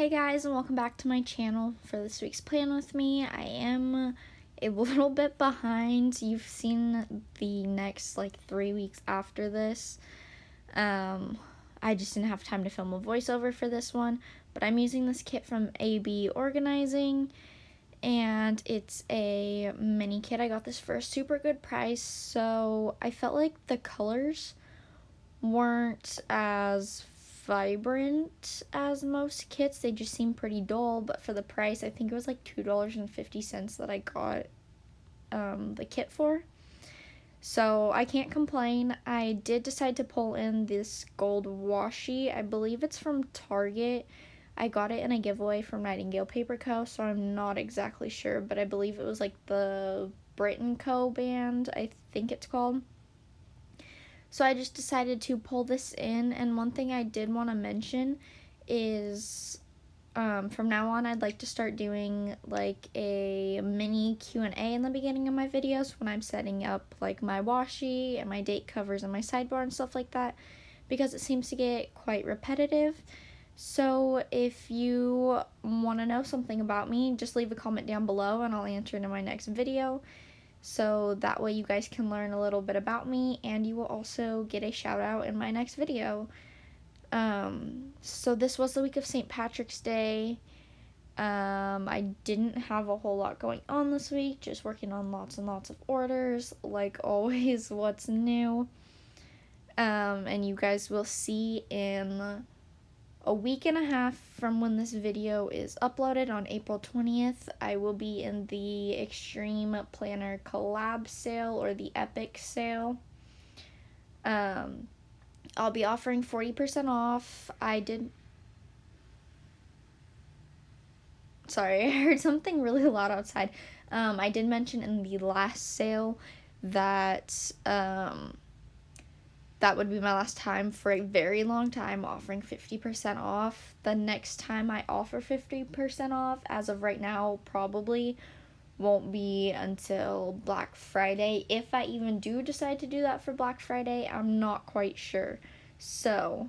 Hey guys, and welcome back to my channel for this week's plan with me. I am a little bit behind. You've seen the next 3 weeks after this. I just didn't have time to film a voiceover for this one, but I'm using this kit from ABOrganizing, and it's a mini kit. I got this for a super good price, so I felt like the colors weren't as vibrant as most kits. They just seem pretty dull, but for the price, I think it was like $2.50 that I got the kit for. So I can't complain. I did decide to pull in this gold washi. I believe it's from Target. I got it in a giveaway from Nightingale Paper Co., so I'm not exactly sure, but I believe it was like the Brit & Co. band, I think it's called. So I just decided to pull this in, and one thing I did want to mention is from now on I'd like to start doing like a mini Q&A in the beginning of my videos when I'm setting up like my washi and my date covers and my sidebar and stuff like that, because it seems to get quite repetitive. So if you want to know something about me, just leave a comment down below and I'll answer it in my next video. So that way you guys can learn a little bit about me, and you will also get a shout out in my next video. So this was the week of St. Patrick's Day. I didn't have a whole lot going on this week, just working on lots and lots of orders, like always. What's new? And you guys will see in a week and a half from when this video is uploaded on April 20th, I will be in the Extreme Planner Collab sale, or the Epic sale. I'll be offering 40% off. Sorry, I heard something really loud outside. I did mention in the last sale that that would be my last time for a very long time offering 50% off. The next time I offer 50% off, as of right now, probably won't be until Black Friday. If I even do decide to do that for Black Friday, I'm not quite sure. So,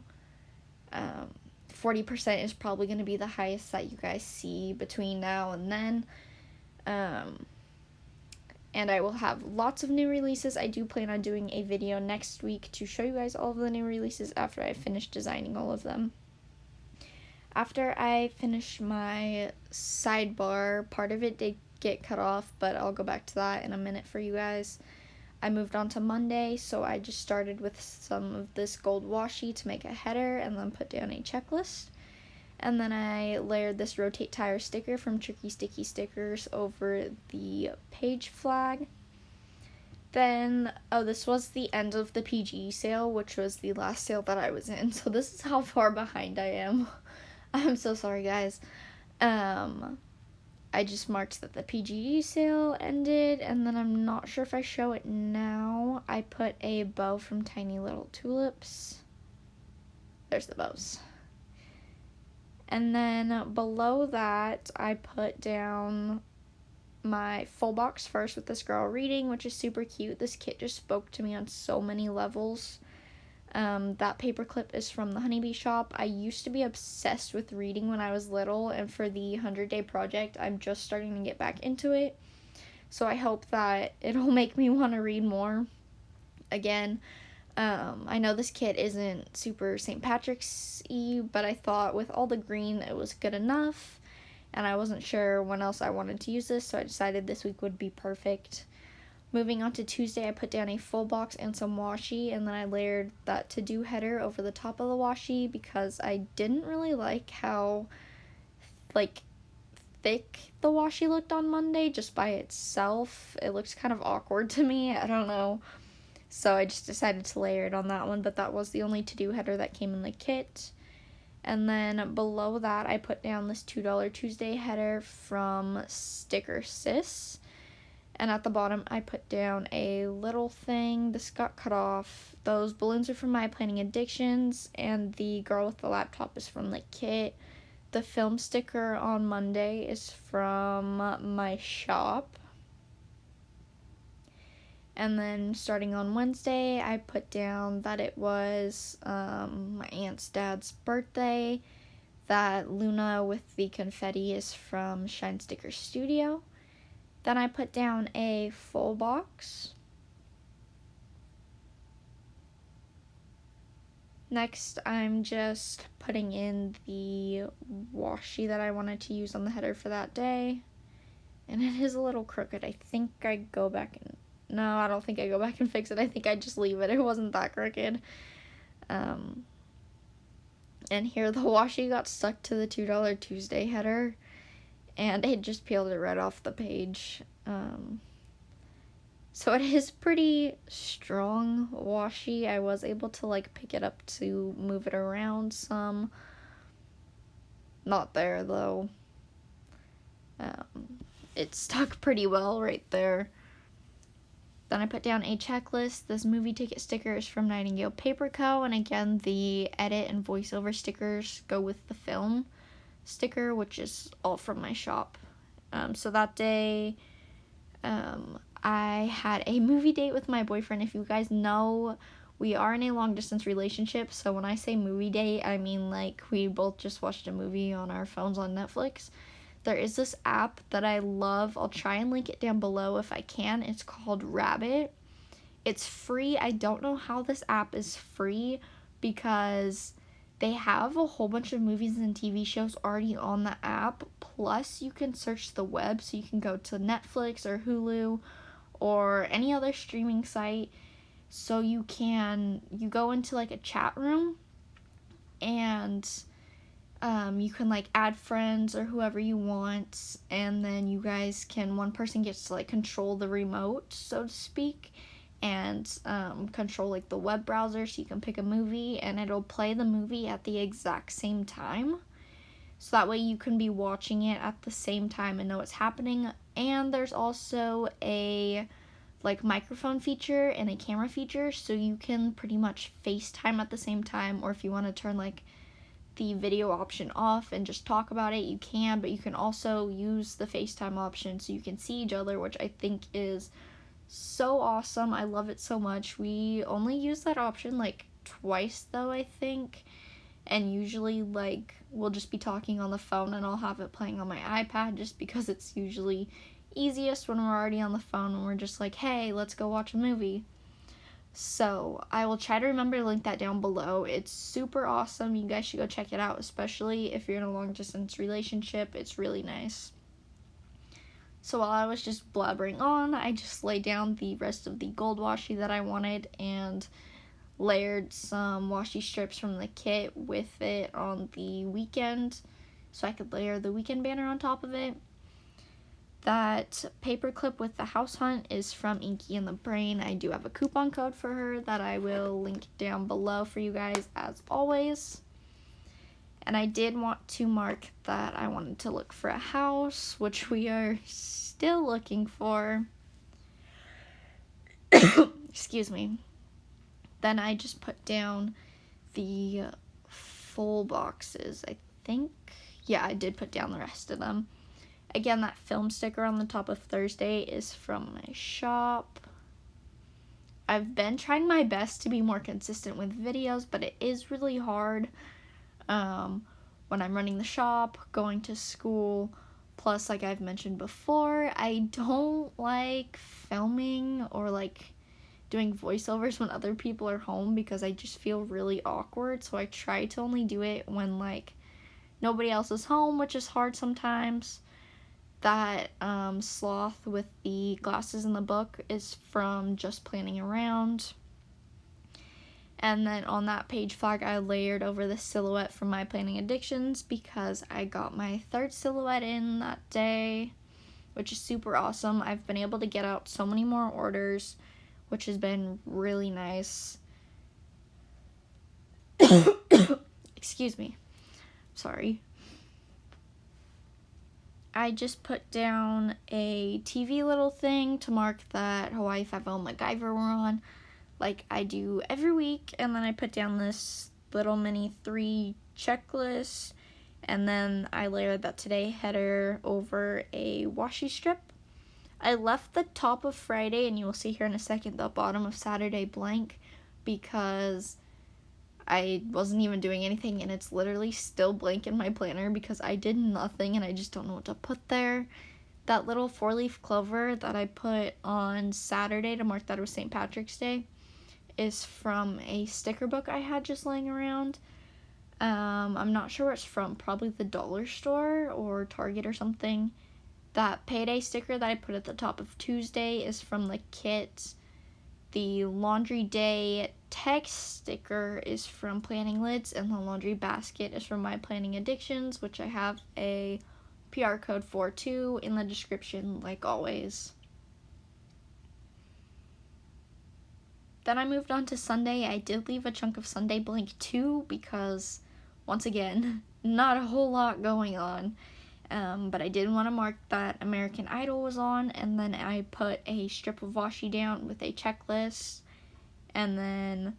40% is probably going to be the highest that you guys see between now and then. And I will have lots of new releases. I do plan on doing a video next week to show you guys all of the new releases after I finish designing all of them. After I finish my sidebar, part of it did get cut off, but I'll go back to that in a minute for you guys. I moved on to Monday, so I just started with some of this gold washi to make a header and then put down a checklist. And then I layered this rotate tire sticker from Tricky Sticky Stickers over the page flag. Then, this was the end of the PGE sale, which was the last sale that I was in. So this is how far behind I am. I'm so sorry, guys. I just marked that the PGE sale ended, and then I'm not sure if I show it now. I put a bow from Tiny Little Tulips. There's the bows. And then below that, I put down my full box first with this girl reading, which is super cute. This kit just spoke to me on so many levels. That paperclip is from the Honeybee shop. I used to be obsessed with reading when I was little, and for the 100-day project, I'm just starting to get back into it. So I hope that it'll make me want to read more again. I know this kit isn't super St. Patrick's-y, but I thought with all the green it was good enough, and I wasn't sure when else I wanted to use this, so I decided this week would be perfect. Moving on to Tuesday, I put down a full box and some washi, and then I layered that to-do header over the top of the washi because I didn't really like how thick the washi looked on Monday just by itself. It looked kind of awkward to me, I don't know. So I just decided to layer it on that one, but that was the only to-do header that came in the kit. And then below that, I put down this $2 Tuesday header from Sticker Sis. And at the bottom, I put down a little thing. This got cut off. Those balloons are from My Planning Addictions, and the girl with the laptop is from the kit. The film sticker on Monday is from my shop. And then starting on Wednesday, I put down that it was my aunt's dad's birthday. That Luna with the confetti is from Shine Sticker Studio. Then I put down a full box. Next, I'm just putting in the washi that I wanted to use on the header for that day. And it is a little crooked. I think I go back and... No, I don't think I go back and fix it. I think I just leave it. It wasn't that crooked. And here the washi got stuck to the $2 Tuesday header. And it just peeled it right off the page. So it is pretty strong washi. I was able to like pick it up to move it around some. Not there though. It stuck pretty well right there. Then I put down a checklist. This movie ticket sticker is from Nightingale Paper Co. And again, the edit and voiceover stickers go with the film sticker, which is all from my shop. So that day, I had a movie date with my boyfriend. If you guys know, we are in a long distance relationship. So when I say movie date, I mean like we both just watched a movie on our phones on Netflix. There is this app that I love. I'll try and link it down below if I can. It's called Rabbit. It's free. I don't know how this app is free because they have a whole bunch of movies and TV shows already on the app. Plus, you can search the web, so you can go to Netflix or Hulu or any other streaming site. So you go into like a chat room and you can like add friends or whoever you want, and then you guys can, one person gets to like control the remote, so to speak, and control like the web browser, so you can pick a movie and it'll play the movie at the exact same time. So that way you can be watching it at the same time and know what's happening. And there's also a like microphone feature and a camera feature, so you can pretty much FaceTime at the same time, or if you want to turn like the video option off and just talk about it, you can, but you can also use the FaceTime option so you can see each other, which I think is so awesome. I love it so much. We only use that option like twice though, I think, and usually like we'll just be talking on the phone and I'll have it playing on my iPad just because it's usually easiest when we're already on the phone and we're just like, hey, let's go watch a movie. So I will try to remember to link that down below. It's super awesome. You guys should go check it out, especially if you're in a long distance relationship. It's really nice. So while I was just blabbering on, I just laid down the rest of the gold washi that I wanted and layered some washi strips from the kit with it on the weekend so I could layer the weekend banner on top of it. That paper clip with the house hunt is from Inky and the Brain. I do have a coupon code for her that I will link down below for you guys as always. And I did want to mark that I wanted to look for a house, which we are still looking for. Excuse me. Then I just put down the full boxes, I think. Yeah, I did put down the rest of them. Again, that film sticker on the top of Thursday is from my shop. I've been trying my best to be more consistent with videos, but it is really hard when I'm running the shop, going to school. Plus, like I've mentioned before, I don't like filming or like doing voiceovers when other people are home because I just feel really awkward. So I try to only do it when like nobody else is home, which is hard sometimes. That sloth with the glasses in the book is from Just Planning Around. And then on that page flag, I layered over the silhouette from My Planning Addictions because I got my third silhouette in that day, which is super awesome. I've been able to get out so many more orders, which has been really nice. Excuse me. Sorry. I just put down a TV little thing to mark that Hawaii Five-O and MacGyver were on, like I do every week, and then I put down this little mini 3 checklist, and then I layered that today header over a washi strip. I left the top of Friday, and you will see here in a second the bottom of Saturday blank, because I wasn't even doing anything, and it's literally still blank in my planner because I did nothing and I just don't know what to put there. That little 4-leaf clover that I put on Saturday to mark that it was St. Patrick's Day is from a sticker book I had just laying around. I'm not sure where it's from, probably the dollar store or Target or something. That payday sticker that I put at the top of Tuesday is from the kit. The laundry day text sticker is from Planning Lids, and the laundry basket is from My Planning Addictions, which I have a PR code for too in the description, like always. Then I moved on to Sunday. I did leave a chunk of Sunday blank too because, once again, not a whole lot going on. But I did want to mark that American Idol was on, and then I put a strip of washi down with a checklist, and then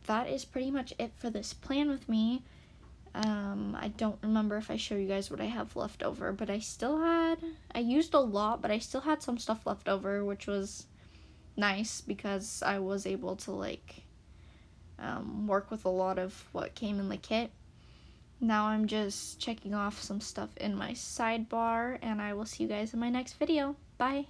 that is pretty much it for this plan with me. I don't remember if I show you guys what I have left over, but I used a lot, but I still had some stuff left over, which was nice because I was able to work with a lot of what came in the kit. Now I'm just checking off some stuff in my sidebar, and I will see you guys in my next video. Bye!